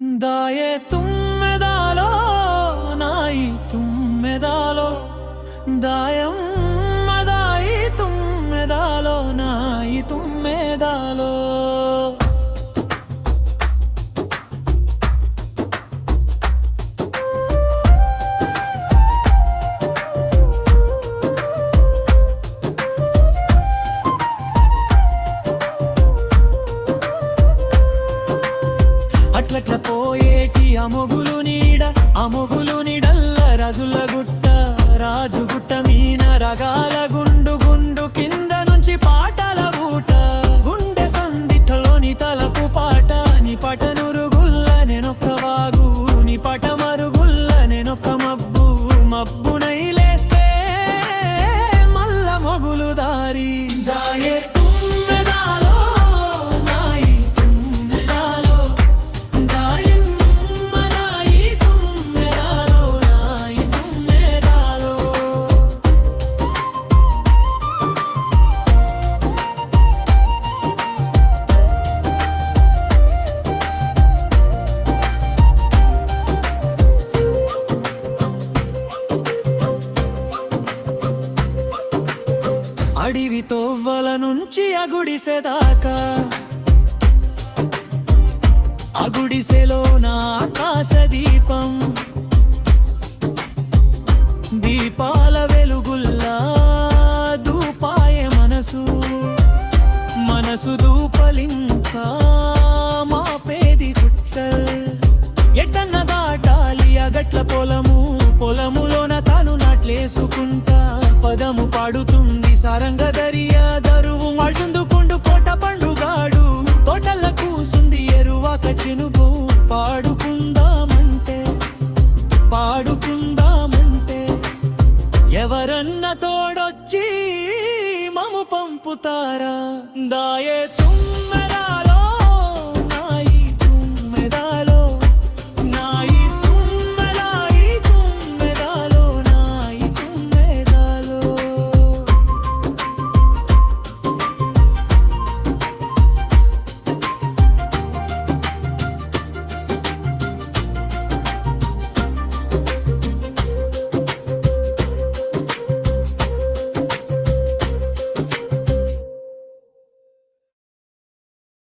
दाये तुम में डालो नाई तुम में डालो दायम मदाई तुम में डालो नाई तुम में डालो అట్లట్ల పోయేటి అమొగులు నీడల్ల రాజుల గుట్ట రాజు గుట్ట మీన రగాల గుండు గుండు కింద నుంచి పాటల ఊట గుండె సందిట్టలోని తలపు పాట నీ పట నురుగుల్ల నేనొక్క వాగు నీ పట మరుగుల్ల నేనొక్క మబ్బు మబ్బునై లేస్తే మల్ల మొగులు దారి దాయే అడివి తోవ్వల నుంచి అగుడిసెదాకా అగుడిసెలో నా ఆకాశ దీపం దీపాల వెలుగుల్లా దూపాయ మనసు మనసు దూపలింకా మా పేది గుట్ట ఎట్టన్న దాటాలి అగట్ల పొలములోన తాను నాట్లేసుకుంటా పదము పాడుతుంది సారంగ దరియా దరువు అడుందుకుండు కోట పండుగాడు తోటల్ల కూసుంది ఎరువాక చెనుగు పాడుకుందామంటే ఎవరన్న తోడొచ్చి మము పంపుతారా దాయే